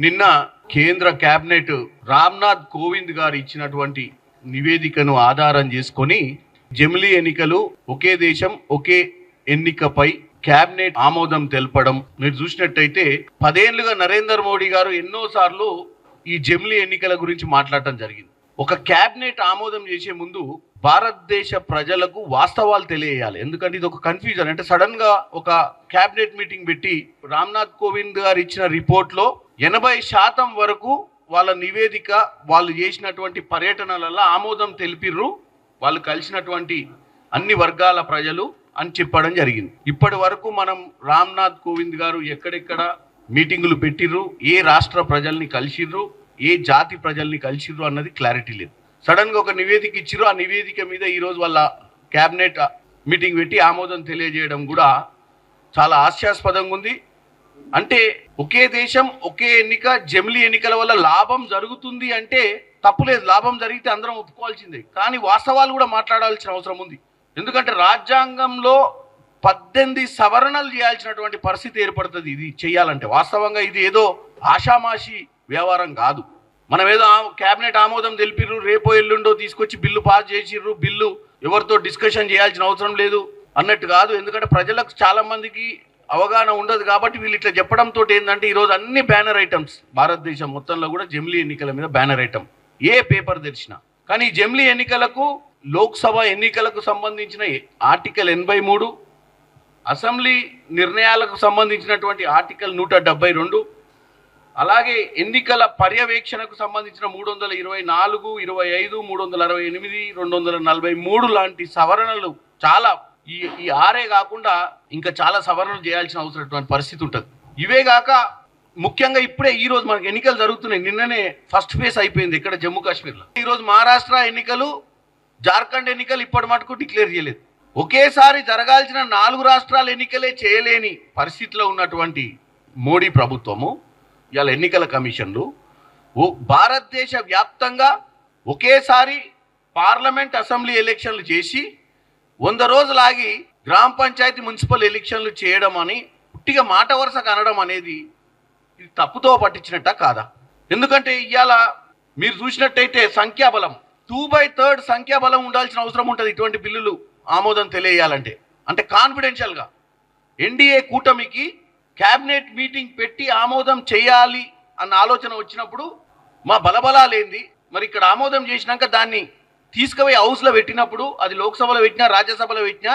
నిన్న కేంద్ర కేబినెట్ రామ్నాథ్ కోవింద్ గారు ఇచ్చినటువంటి నివేదికను ఆధారం చేసుకొని జమిలీ ఎన్నికలు ఒకే దేశం ఒకే ఎన్నికపై కేబినెట్ ఆమోదం తెలపడం మీరు చూసినట్టయితే 10 ఏళ్లుగా నరేంద్ర మోడీ గారు ఎన్నోసార్లు ఈ జమిలీ ఎన్నికల గురించి మాట్లాడటం జరిగింది. ఒక కేబినెట్ ఆమోదం చేసే ముందు భారతదేశ ప్రజలకు వాస్తవాలు తెలియజేయాలి. ఎందుకంటే ఇది ఒక కన్ఫ్యూజన్. అంటే సడన్ గా ఒక కేబినెట్ మీటింగ్ పెట్టి రామ్నాథ్ కోవింద్ గారు ఇచ్చిన రిపోర్ట్లో 80% వరకు వాళ్ళ నివేదిక వాళ్ళు చేసినటువంటి పర్యటనలలో ఆమోదం తెలిపిర్రు వాళ్ళు కలిసినటువంటి అన్ని వర్గాల ప్రజలు అని చెప్పడం జరిగింది. ఇప్పటి వరకు మనం రామ్నాథ్ కోవింద్ గారు ఎక్కడెక్కడ మీటింగులు పెట్టిర్రు, ఏ రాష్ట్ర ప్రజల్ని కలిసిర్రు, ఏ జాతి ప్రజల్ని కలిసిర్రు అన్నది క్లారిటీ లేదు. సడన్ గా ఒక నివేదిక ఇచ్చిర్రు, ఆ నివేదిక మీద ఈరోజు వాళ్ళ క్యాబినెట్ మీటింగ్ పెట్టి ఆమోదం తెలియజేయడం కూడా చాలా హాస్యాస్పదంగా ఉంది. అంటే ఒకే దేశం ఒకే ఎన్నిక జమిలీ ఎన్నికల వల్ల లాభం జరుగుతుంది అంటే తప్పులేదు, లాభం జరిగితే అందరం ఒప్పుకోవాల్సిందే. కానీ వాస్తవాలు కూడా మాట్లాడాల్సిన అవసరం ఉంది. ఎందుకంటే రాజ్యాంగంలో 18 సవరణలు చేయాల్సినటువంటి పరిస్థితి ఏర్పడుతుంది ఇది చేయాలంటే. వాస్తవంగా ఇది ఏదో ఆషామాషి వ్యవహారం కాదు. మనం ఏదో కేబినెట్ ఆమోదం తెలిపిర్రు, రేపో ఎల్లుండో తీసుకొచ్చి బిల్లు పాస్ చేసిర్రు, బిల్లు ఎవరితో డిస్కషన్ చేయాల్సిన అవసరం లేదు అన్నట్టు కాదు. ఎందుకంటే ప్రజలకు చాలా మందికి అవగాహన ఉండదు కాబట్టి వీళ్ళు ఇట్లా చెప్పడంతో ఏంటంటే ఈరోజు అన్ని బ్యానర్ ఐటమ్స్ భారతదేశం మొత్తంలో కూడా జమిలీ ఎన్నికల మీద బ్యానర్ ఐటమ్ ఏ పేపర్ తెరిచినా. కానీ ఈ జమిలీ ఎన్నికలకు లోక్సభ ఎన్నికలకు సంబంధించిన ఆర్టికల్ 83, అసెంబ్లీ నిర్ణయాలకు సంబంధించినటువంటి ఆర్టికల్ 172, అలాగే ఎన్నికల పర్యవేక్షణకు సంబంధించిన 324, 25, 368, 243 లాంటి సవరణలు చాలా ఈ 6 కాకుండా ఇంకా చాలా సవరణలు చేయాల్సిన అవసరమైన పరిస్థితి ఉంటుంది. ఇవే కాక ముఖ్యంగా ఇప్పుడే ఈ రోజు మనకి ఎన్నికలు జరుగుతున్నాయి. నిన్ననే ఫస్ట్ ఫేజ్ అయిపోయింది ఇక్కడ జమ్మూ కాశ్మీర్లో. ఈరోజు మహారాష్ట్ర ఎన్నికలు, జార్ఖండ్ ఎన్నికలు ఇప్పటి మటుకు డిక్లేర్ చేయలేదు. ఒకేసారి జరగాల్సిన 4 రాష్ట్రాల ఎన్నికలే చేయలేని పరిస్థితిలో ఉన్నటువంటి మోడీ ప్రభుత్వము ఇవాళ ఎన్నికల కమిషన్లు భారతదేశ వ్యాప్తంగా ఒకేసారి పార్లమెంట్ అసెంబ్లీ ఎలక్షన్లు చేసి 100 రోజులు ఆగి గ్రామ పంచాయతీ మున్సిపల్ ఎలక్షన్లు చేయడం అని పుట్టిగా మాట వరుసకు అనడం అనేది ఇది తప్పుతో పట్టించినట్ట కాదా? ఎందుకంటే ఇవాళ మీరు చూసినట్టయితే సంఖ్యాబలం 2/3 సంఖ్యాబలం ఉండాల్సిన అవసరం ఉంటుంది ఇటువంటి బిల్లులు ఆమోదం తెలియజేయాలంటే. అంటే కాన్ఫిడెన్షియల్గా ఎన్డీఏ కూటమికి క్యాబినెట్ మీటింగ్ పెట్టి ఆమోదం చేయాలి అన్న ఆలోచన వచ్చినప్పుడు మా బలబలాలేంది, మరి ఇక్కడ ఆమోదం చేసినాక దాన్ని తీసుకుపోయి హౌస్లో పెట్టినప్పుడు అది లోక్సభలో పెట్టినా రాజ్యసభలో పెట్టినా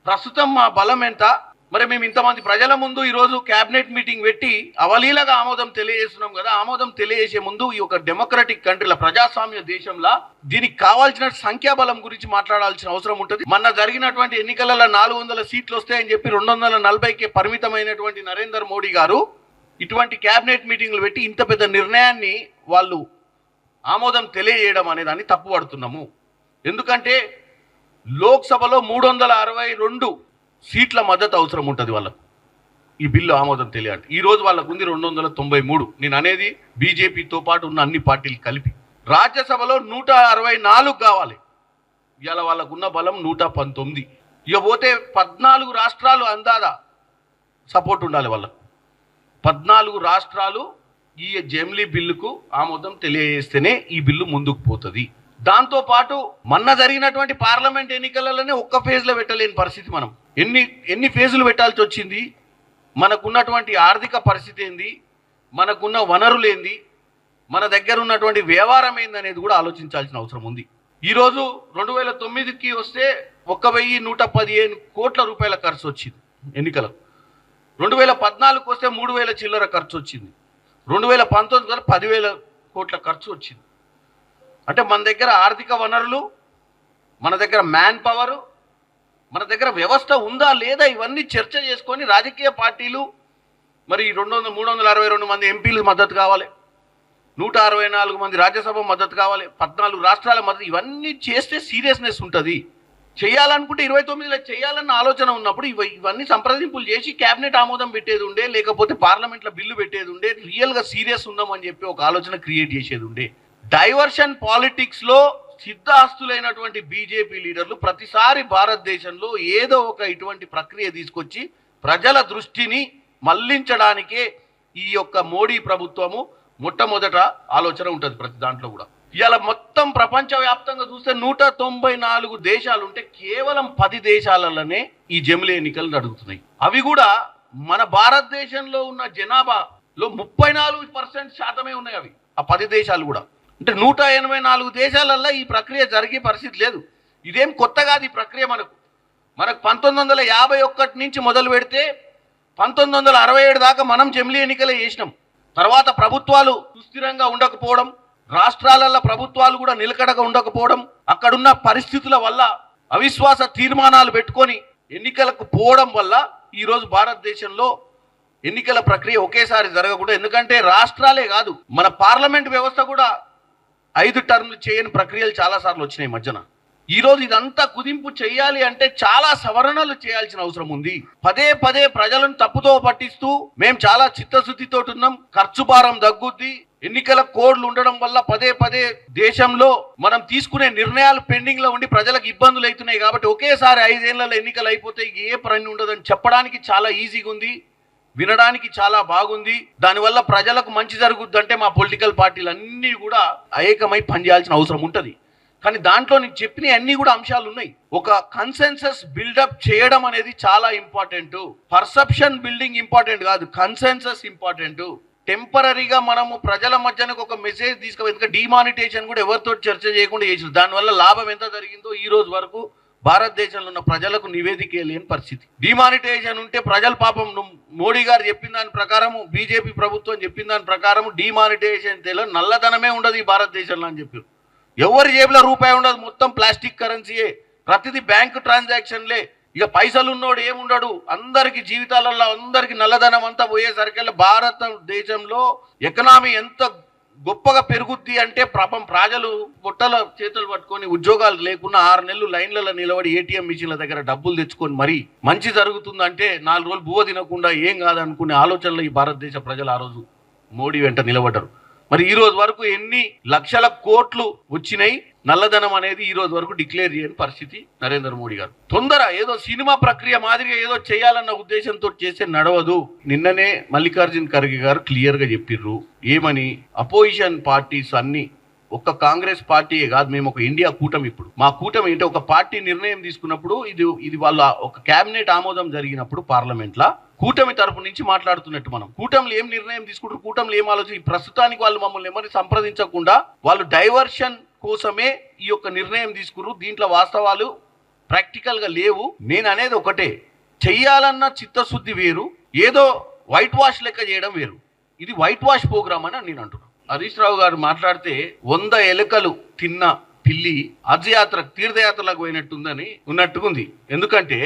ప్రస్తుతం మా బలం ఎంత, మరి మేము ఇంతమంది ప్రజల ముందు ఈరోజు క్యాబినెట్ మీటింగ్ పెట్టి అవలీలగా ఆమోదం తెలియజేస్తున్నాం కదా. ఆమోదం తెలియజేసే ముందు ఈ యొక్క డెమోక్రటిక్ కంట్రీల ప్రజాస్వామ్య దేశంలో దీనికి కావాల్సిన సంఖ్యాబలం గురించి మాట్లాడాల్సిన అవసరం ఉంటుంది. మొన్న జరిగినటువంటి ఎన్నికలలో 400 సీట్లు వస్తాయని చెప్పి 240కే పరిమితమైనటువంటి నరేంద్ర మోడీ గారు ఇటువంటి క్యాబినెట్ మీటింగ్లు పెట్టి ఇంత పెద్ద నిర్ణయాన్ని వాళ్ళు ఆమోదం తెలియజేయడం అనే దాన్ని తప్పుపడుతున్నాము. ఎందుకంటే లోక్సభలో 362 సీట్ల మద్దతు అవసరం ఉంటుంది వాళ్ళకు ఈ బిల్లు ఆమోదం తెలియాలి. ఈరోజు వాళ్ళకు ఉంది 293. నేను అనేది బీజేపీతో పాటు ఉన్న అన్ని పార్టీలు కలిపి. రాజ్యసభలో 164 కావాలి. ఇవాళ వాళ్ళకు ఉన్న బలం 119. ఇక పోతే 14 రాష్ట్రాలు అందాదా సపోర్ట్ ఉండాలి వాళ్ళకు. 14 రాష్ట్రాలు ఈ జమిలీ బిల్లుకు ఆమోదం తెలియజేస్తేనే ఈ బిల్లు ముందుకు పోతుంది. దాంతోపాటు మొన్న జరిగినటువంటి పార్లమెంట్ ఎన్నికలలోనే ఒక్క ఫేజ్లో పెట్టలేని పరిస్థితి. మనం ఎన్ని ఫేజులు పెట్టాల్సి వచ్చింది, మనకున్నటువంటి ఆర్థిక పరిస్థితి ఏంది, మనకున్న వనరులు ఏంది, మన దగ్గర ఉన్నటువంటి వ్యవహారం ఏంది అనేది కూడా ఆలోచించాల్సిన అవసరం ఉంది. ఈరోజు 2009కి వస్తే 1115 కోట్ల రూపాయల ఖర్చు వచ్చింది ఎన్నికలకు. 2014కు వస్తే 3000 చిల్లర ఖర్చు వచ్చింది. 2019 10,000 కోట్ల ఖర్చు వచ్చింది. అంటే మన దగ్గర ఆర్థిక వనరులు, మన దగ్గర మ్యాన్ పవరు, మన దగ్గర వ్యవస్థ ఉందా లేదా ఇవన్నీ చర్చ చేసుకొని రాజకీయ పార్టీలు మరి 362 మంది ఎంపీలు మద్దతు కావాలి, 164 మంది రాజ్యసభ మద్దతు కావాలి, 14 రాష్ట్రాల మద్దతు, ఇవన్నీ చేస్తే సీరియస్నెస్ ఉంటుంది. చేయాలనుకుంటే 29లో చేయాలన్న ఆలోచన ఉన్నప్పుడు ఇవన్నీ సంప్రదింపులు చేసి క్యాబినెట్ ఆమోదం పెట్టేది ఉండే, లేకపోతే పార్లమెంట్లో బిల్లు పెట్టేది ఉండే, రియల్గా సీరియస్ ఉందామని చెప్పి ఒక ఆలోచన క్రియేట్ చేసేది ఉండే. డైవర్షన్ పాలిటిక్స్లో సిద్ధాస్తులైనటువంటి బీజేపీ లీడర్లు ప్రతిసారి భారతదేశంలో ఏదో ఒక ఇటువంటి ప్రక్రియ తీసుకొచ్చి ప్రజల దృష్టిని మళ్లించడానికే ఈ యొక్క మోడీ ప్రభుత్వము మొట్టమొదట ఆలోచన ఉంటుంది ప్రతి దాంట్లో కూడా. ఇవాళ మొత్తం ప్రపంచవ్యాప్తంగా చూస్తే 194 దేశాలు ఉంటే కేవలం 10 దేశాలలోనే ఈ జమిలీ ఎన్నికలు జరుగుతున్నాయి. అవి కూడా మన భారతదేశంలో ఉన్న జనాభాలో 34% శాతమే ఉన్నాయి అవి, ఆ 10 దేశాలు కూడా. అంటే 184 దేశాలల్లో ఈ ప్రక్రియ జరిగే పరిస్థితి లేదు. ఇదేం కొత్త కాదు ఈ ప్రక్రియ. మనకు 1951 నుంచి మొదలు పెడితే 1967 దాకా మనం జమిలీ ఎన్నికలే చేసినాం. తర్వాత ప్రభుత్వాలు సుస్థిరంగా ఉండకపోవడం, రాష్ట్రాలలో ప్రభుత్వాలు కూడా నిలకడగా ఉండకపోవడం, అక్కడున్న పరిస్థితుల వల్ల అవిశ్వాస తీర్మానాలు పెట్టుకొని ఎన్నికలకు పోవడం వల్ల ఈరోజు భారతదేశంలో ఎన్నికల ప్రక్రియ ఒకేసారి జరగకూడదు. ఎందుకంటే రాష్ట్రాలే కాదు, మన పార్లమెంట్ వ్యవస్థ కూడా 5 టర్మ్లు చేయని ప్రక్రియలు చాలాసార్లు వచ్చినాయి మధ్యన. ఈరోజు ఇదంతా కుదింపు చేయాలి అంటే చాలా సవరణలు చేయాల్సిన అవసరం ఉంది. పదే పదే ప్రజలను తప్పుతో పట్టిస్తూ మేము చాలా చిత్తశుద్ధితో ఉన్నాం, ఖర్చు భారం తగ్గుద్ది, ఎన్నికల కోడ్లు ఉండడం వల్ల పదే పదే దేశంలో మనం తీసుకునే నిర్ణయాలు పెండింగ్ లో ఉండి ప్రజలకు ఇబ్బందులు అవుతున్నాయి కాబట్టి ఒకేసారి 5 ఏళ్లలో ఎన్నికలు అయిపోతే ఏ పని ఉండదని చెప్పడానికి చాలా ఈజీగా ఉంది, వినడానికి చాలా బాగుంది. దానివల్ల ప్రజలకు మంచి జరుగుద్దంటే మా పొలిటికల్ పార్టీలు అన్నీ కూడా ఏకమై పనిచేయాల్సిన అవసరం ఉంటుంది. కానీ దాంట్లో నేను చెప్పిన అన్ని కూడా అంశాలు ఉన్నాయి. ఒక కన్సెన్సస్ బిల్డప్ చేయడం అనేది చాలా ఇంపార్టెంట్. పర్సెప్షన్ బిల్డింగ్ ఇంపార్టెంట్ కాదు, కన్సెన్సస్ ఇంపార్టెంట్. టెంపరీగా మనము ప్రజల మధ్యనకు ఒక మెసేజ్ తీసుకోవాలి. ఎందుకంటే డిమానిటేషన్ కూడా ఎవరితో చర్చ చేయకుండా చేసారు. దానివల్ల లాభం ఎంత జరిగిందో ఈ రోజు వరకు భారతదేశంలో ఉన్న ప్రజలకు నివేదిక లేని పరిస్థితి. డిమానిటేషన్ ఉంటే ప్రజలు పాపం మోడీ గారు చెప్పిన దాని ప్రకారము, బీజేపీ ప్రభుత్వం చెప్పిన దాని ప్రకారము డిమానిటేషన్ తెలియదు, నల్లధనమే ఉండదు ఈ భారతదేశంలో అని చెప్పారు. ఎవరి జేబులో రూపాయి ఉండదు, మొత్తం ప్లాస్టిక్ కరెన్సీయే, ప్రతిదీ బ్యాంకు ట్రాన్సాక్షన్లే. ఇక పైసలు ఉన్నోడు ఏముండడు, అందరికి జీవితాలలో అందరికి నల్లధనం అంతా పోయేసరికి భారతదేశంలో ఎకనామీ ఎంత గొప్పగా పెరుగుద్ది అంటే పాపం ప్రజలు పొట్టల చేతులు పట్టుకొని ఉద్యోగాలు లేకుండా 6 నెలలు లైన్లలో నిలబడి ఏటీఎం మిషన్ల దగ్గర డబ్బులు తెచ్చుకొని మరీ మంచి జరుగుతుందంటే 4 రోజులు బువ్వ తినకుండా ఏం కాదనుకునే ఆలోచనలో ఈ భారతదేశ ప్రజలు ఆ రోజు మోడీ వెంట నిలబడ్డారు. మరి ఈ రోజు వరకు ఎన్ని లక్షల కోట్లు వచ్చినాయి, నల్లధనం అనేది ఈ రోజు వరకు డిక్లేర్ చేయని పరిస్థితి నరేంద్ర మోడీ గారు. తొందర ఏదో సినిమా ప్రక్రియ మాదిరిగా ఏదో చేయాలన్న ఉద్దేశంతో చేస్తే నడవదు. నిన్ననే మల్లికార్జున్ ఖర్గే గారు క్లియర్ గా చెప్పిర్రు ఏమని, అపోజిషన్ పార్టీస్ అన్ని, ఒక్క కాంగ్రెస్ పార్టీయే కాదు, మేము ఒక ఇండియా కూటమి. ఇప్పుడు మా కూటమి ఏంటంటే ఒక పార్టీ నిర్ణయం తీసుకున్నప్పుడు ఇది వాళ్ళ ఒక కేబినెట్ ఆమోదం జరిగినప్పుడు పార్లమెంట్ లా కూటమి తరపు నుంచి మాట్లాడుతున్నట్టు మనం కూటమిలో ఏం నిర్ణయం తీసుకుంటారు, కూటమిలో ఏం ఆలోచన, ప్రస్తుతానికి వాళ్ళు మమ్మల్ని ఏమని సంప్రదించకుండా వాళ్ళు డైవర్షన్ కోసమే ఈ యొక్క నిర్ణయం తీసుకున్నారు. దీంట్లో వాస్తవాలు ప్రాక్టికల్ గా లేవు. నేను అనేది ఒకటే, చెయ్యాలన్న చిత్తశుద్ధి వేరు, ఏదో వైట్ వాష్ లెక్క చేయడం వేరు. ఇది వైట్ వాష్ ప్రోగ్రామ్ అని నేను అంటున్నాను. హరీష్ రావు గారు మాట్లాడితే 100 ఎలుకలు తిన్న పిల్లి హజ్ యాత్ర తీర్థయాత్రలకు పోయినట్టుందని ఉన్నట్టుకుంది. ఎందుకంటే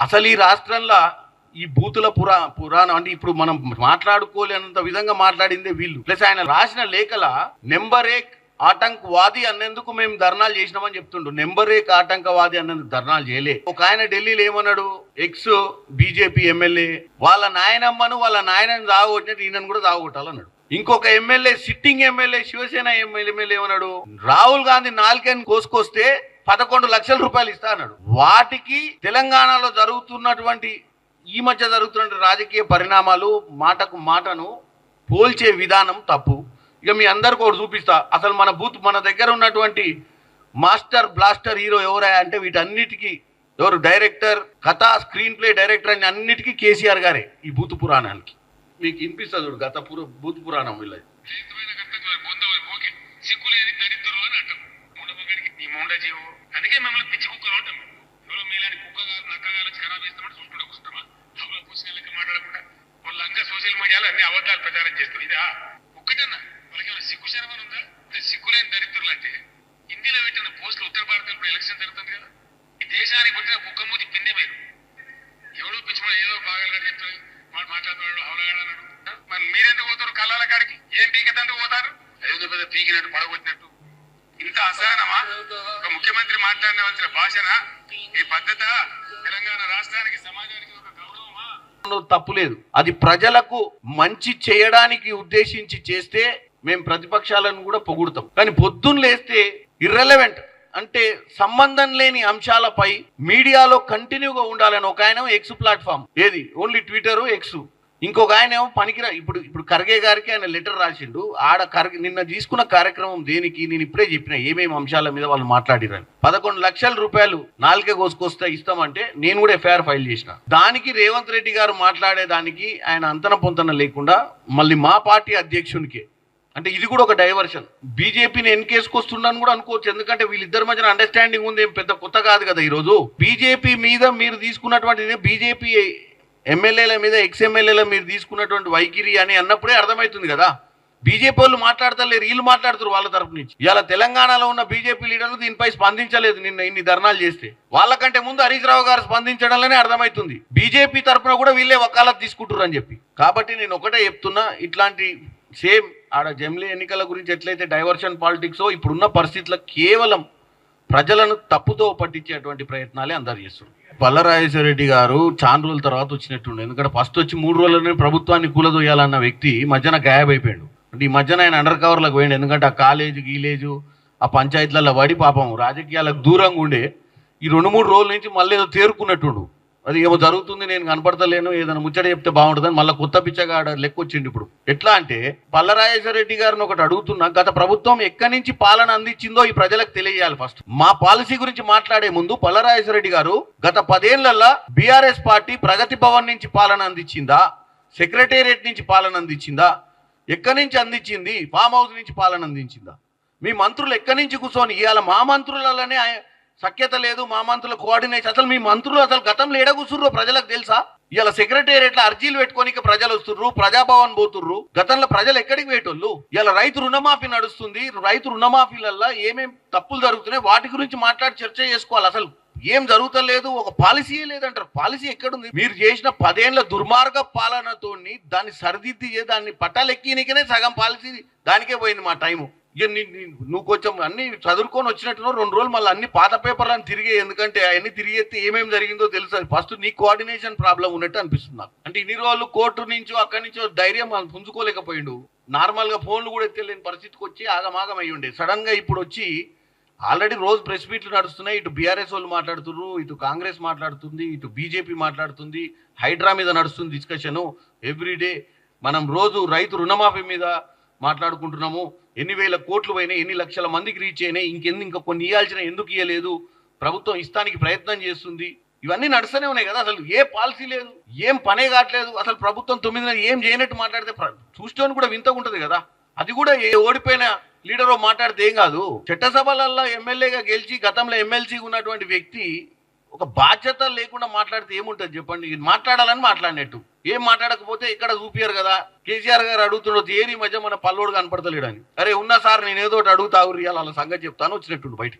అసలు ఈ రాష్ట్రంలో ఈ బూతుల పురాణం అంటే ఇప్పుడు మనం మాట్లాడుకోలేనంత విధంగా మాట్లాడిందే వీళ్ళు. ప్లస్ ఆయన రాసిన లేఖల నెంబర్ 1 ఆటంకవాది అన్నందుకు మేము ధర్నాలు చేసినామని చెప్తుండు. నెంబర్ 1 ఆటంకవాది అన్నందుకు ధర్నాలు చేయలే. ఒక ఆయన ఢిల్లీలో ఏమన్నాడు, ఎక్స్ బీజేపీ ఎమ్మెల్యే వాళ్ళ నాయనమ్మను వాళ్ళ నాయనని తాగొట్టినట్టు ఈయనను కూడా తాగొట్టాలన్నాడు. ఇంకొక MLA, sitting MLA, Shiv Sena MLA ఏమన్నాడు, రాహుల్ గాంధీ నాలుకని కోసుకొస్తే 11 లక్షల రూపాయలు ఇస్తా అన్నాడు. వాటికి తెలంగాణలో జరుగుతున్నటువంటి ఈ మధ్య జరుగుతున్న రాజకీయ పరిణామాలు మాటకు మాటను పోల్చే విధానం తప్పు. ఇక మీ అందరికి ఒకటి చూపిస్తా. అసలు మన దగ్గర ఉన్నటువంటి మాస్టర్ బ్లాస్టర్ హీరో ఎవరా అంటే వీటన్నిటికీ ఎవరు డైరెక్టర్, కథ, స్క్రీన్ ప్లే డైరెక్టర్ అని అన్నిటికీ కేసీఆర్ గారే. ఈ భూత పురాణానికి మీకు వినిపిస్తుంది చూడు, భూత పురాణం వీళ్ళది. అందుకే మిమ్మల్ని పిచ్చి కుక్కలు ఉంటాం. ఎవరో మీలాంటి కుక్కగా నక్కగా ఖరాబ్ చేస్తామని చూసుకుంటూ వస్తామా? హౌల పూసిన లెక్క మాట్లాడకుండా వాళ్ళంతా సోషల్ మీడియాలో అన్ని అబద్ధాలు ప్రచారం చేస్తారు. ఇదా ఒక్కటన్నా వాళ్ళకి ఏమైనా సిగ్గు శరమని ఉందా? సిగ్గులేని దరిద్రులు అంటే హిందీలో పెట్టిన పోస్టులు ఉత్తర భారతంలో ఇప్పుడు ఎలక్షన్ జరుగుతుంది కదా, ఈ దేశానికి పుట్టిన కుక్కమూతి పిండి మీరు ఎవడో పిచ్చి ఏదో బాగా చెప్తారు, వాడు మాట్లాడుతున్నాడు హౌలగాడన్నాడు. మరి మీరెందుకు పోతారు కళ్ళాల కాడికి? ఏం పీకతందుకు పోతారు? ఏదో పెద్ద పీకినట్టు పడగొట్టినట్టు. ఇంత అసహనమా? ఒక ముఖ్యమంత్రి మాట్లాడవలసిన భాషనా ఈ పద్ధత? తెలంగాణ రాష్ట్రానికి సమాజానికి ఒక గౌరవమా? తప్పులేదు. అది ప్రజలకు మంచి చేయడానికి ఉద్దేశించి చేస్తే మేము ప్రతిపక్షాలను కూడా పొగుడుతాం. కానీ పొద్దున్న లేస్తే ఇర్రెలవెంట్ అంటే సంబంధం లేని అంశాలపై మీడియాలో కంటిన్యూగా ఉండాలని ఒక ఆయన ఎక్స్ ప్లాట్ఫామ్, ఏది ఓన్లీ ట్విట్టర్, ఎక్స్ ఇంకొక ఆయన ఏమో పనికిరా ఇప్పుడు ఖర్గే గారికి ఆయన లెటర్ రాసిండు. నిన్న తీసుకున్న కార్యక్రమం దేనికి నేను ఇప్పుడే చెప్పిన ఏమేమి అంశాల మీద వాళ్ళు మాట్లాడిరని. 11 లక్షల రూపాయలు నాలుగే కోసుకొస్తే ఇస్తామంటే నేను కూడా ఎఫ్ఐఆర్ ఫైల్ చేసిన. దానికి రేవంత్ రెడ్డి గారు మాట్లాడేదానికి ఆయన అంతన పొంతన లేకుండా మళ్ళీ మా పార్టీ అధ్యక్షునికి అంటే ఇది కూడా ఒక డైవర్షన్. బీజేపీని ఎన్కేసుకొస్తున్నాను కూడా అనుకోవచ్చు, ఎందుకంటే వీళ్ళిద్దరి మధ్యన అండర్స్టాండింగ్ ఉంది, ఏం పెద్ద కొత్త కాదు కదా. ఈరోజు బీజేపీ మీద మీరు తీసుకున్నటువంటి బీజేపీ ఎమ్మెల్యేల మీద ఎక్స్ఎమ్మెల్యేల మీరు తీసుకున్నటువంటి వైఖరి అని అన్నప్పుడే అర్థమవుతుంది కదా. బీజేపీ వాళ్ళు మాట్లాడతలేరు, వీళ్ళు మాట్లాడుతారు వాళ్ళ తరపు నుంచి. ఇవాళ తెలంగాణలో ఉన్న బీజేపీ లీడర్లు దీనిపై స్పందించలేదు నిన్న ఇన్ని ధర్నాలు చేస్తే. వాళ్ళకంటే ముందు హరీష్ రావు గారు స్పందించడంలోనే అర్థమవుతుంది బీజేపీ తరఫున కూడా వీళ్ళే వకాలత్ తీసుకుంటారు అని చెప్పి. కాబట్టి నేను ఒకటే చెప్తున్నా, ఇట్లాంటి సేమ్ ఆడ జమిలీ ఎన్నికల గురించి ఎట్లయితే డైవర్షన్ పాలిటిక్సో ఇప్పుడున్న పరిస్థితుల్లో కేవలం ప్రజలను తప్పుతో పట్టించేటువంటి ప్రయత్నాలే అందరు చేస్తున్నారు. పల్లరాజేశ్వర రెడ్డి గారు చాలా రోజుల తర్వాత వచ్చినట్టుండే, ఎందుకంటే ఫస్ట్ వచ్చి 3 రోజుల్లోనే ప్రభుత్వాన్ని కూలదోయాలన్న వ్యక్తి మధ్యన గాయబ్ అయిపోయాడు. అంటే ఈ మధ్యన ఆయన అండర్ కవర్లకు పోయిండు, ఎందుకంటే ఆ కాలేజు గీలేజు ఆ పంచాయతీలలో పడి పాపం రాజకీయాలకు దూరంగా ఉండే ఈ 2-3 రోజుల నుంచి మళ్ళీ ఏదో తేరుకున్నట్టుండు. అది ఏమో జరుగుతుంది, నేను కనపడతలేను, ఏదైనా ముచ్చట చెప్తే బాగుంటుందని మళ్ళీ కొత్త పిచ్చగాడ లెక్క వచ్చిండు. ఇప్పుడు ఎట్లా అంటే పల్లరాజేశ్వర రెడ్డి గారిని ఒకటి అడుగుతున్నా, గత ప్రభుత్వం ఎక్కడి నుంచి పాలన అందించిందో ఈ ప్రజలకు తెలియజేయాలి. ఫస్ట్ మా పాలసీ గురించి మాట్లాడే ముందు పల్లరాజేశ్వర రెడ్డి గారు గత 10 ఏళ్లలో బీఆర్ఎస్ పార్టీ ప్రగతి భవన్ నుంచి పాలన అందించిందా, సెక్రటేరియట్ నుంచి పాలన అందించిందా, ఎక్కడి నుంచి అందించింది, ఫామ్ హౌస్ నుంచి పాలన అందించిందా, మీ మంత్రులు ఎక్కడి నుంచి కూర్చొని ఇవాళ మా మంత్రులలోనే సఖ్యత లేదు, మా మంత్రుల కోఆర్డినేషన్, అసలు మీ మంత్రులు అసలు గతంలో ఎడ కూర్చుర్రో ప్రజలకు తెలుసా? ఇలా సెక్రటేరియట్లో అర్జీలు పెట్టుకోనికి ప్రజలు వస్తుర్రు, ప్రజాభవన్ పోతుర్రు. గతంలో ప్రజలు ఎక్కడికి పోయేటోళ్ళు? ఇలా రైతు రుణమాఫీ నడుస్తుంది, రైతు రుణమాఫీలల్లో ఏమేమి తప్పులు జరుగుతున్నాయి వాటి గురించి మాట్లాడి చర్చ చేసుకోవాలి. అసలు ఏం జరుగుతలేదు, ఒక పాలసీయే లేదంటారు. పాలసీ ఎక్కడుంది? మీరు చేసిన 10 ఏళ్ల దుర్మార్గ పాలనతో దాన్ని సరిదిద్ది దాన్ని పట్టాలెక్కినికనే సగం పాలసీ దానికే పోయింది మా టైము. ఇక నువ్వు కొంచెం అన్ని చదువుకొని వచ్చినట్టున్నావు, 2 రోజులు మళ్ళీ అన్ని పాత పేపర్లను తిరిగే, ఎందుకంటే అవన్నీ తిరిగేస్తే ఏమేమి జరిగిందో తెలుసు. ఫస్ట్ నీ కోఆర్డినేషన్ ప్రాబ్లం ఉన్నట్టు అనిపిస్తుంది నాకు. అంటే ఇన్ని రోజులు కోర్టు నుంచో అక్కడి నుంచో ధైర్యం పుంజుకోలేకపోయిండు, నార్మల్గా ఫోన్లు కూడా ఎత్తలేని పరిస్థితికి వచ్చి ఆగమాగం అయ్యి ఉండే. సడన్ గా ఇప్పుడు వచ్చి ఆల్రెడీ రోజు ప్రెస్ మీట్లు నడుస్తున్నాయి, ఇటు బీఆర్ఎస్ వాళ్ళు మాట్లాడుతున్నారు, ఇటు కాంగ్రెస్ మాట్లాడుతుంది, ఇటు బీజేపీ మాట్లాడుతుంది, హైడ్రా మీద నడుస్తుంది డిస్కషను ఎవ్రీడే. మనం రోజు రైతు రుణమాఫీ మీద మాట్లాడుకుంటున్నాము, ఎన్ని వేల కోట్లు పోయినాయి, ఎన్ని లక్షల మందికి రీచ్ అయినాయి, ఇంకా కొన్ని ఇవ్వాల్సిన ఎందుకు ఇవ్వలేదు, ప్రభుత్వం ఇస్తానికి ప్రయత్నం చేస్తుంది, ఇవన్నీ నడుస్తూనే ఉన్నాయి కదా. అసలు ఏ పాలసీ లేదు, ఏం పనే కావట్లేదు. అసలు ప్రభుత్వం 9 నెలలు ఏం చేయనట్టు మాట్లాడితే చూస్తూనే కూడా వింతగా ఉంటుంది కదా. అది కూడా ఓడిపోయిన లీడర్ మాట్లాడితే ఏం కాదు. చట్టసభలలో ఎమ్మెల్యేగా గెలిచి గతంలో ఎమ్మెల్సీగా ఉన్నటువంటి వ్యక్తి ఒక బాధ్యత లేకుండా మాట్లాడితే ఏముంటుంది చెప్పండి? మాట్లాడాలని మాట్లాడినట్టు, ఏం మాట్లాడకపోతే ఇక్కడ చూపియారు కదా. కేసీఆర్ గారు అడుగుతుండొచ్చు ఏది మధ్య మన పల్లోడు కనపడతలేడని. అరే ఉన్నా సార్ నేను ఏదో ఒకటి అడుగుతావు, వాళ్ళ సంగతి చెప్తాను వచ్చినట్టు బయట.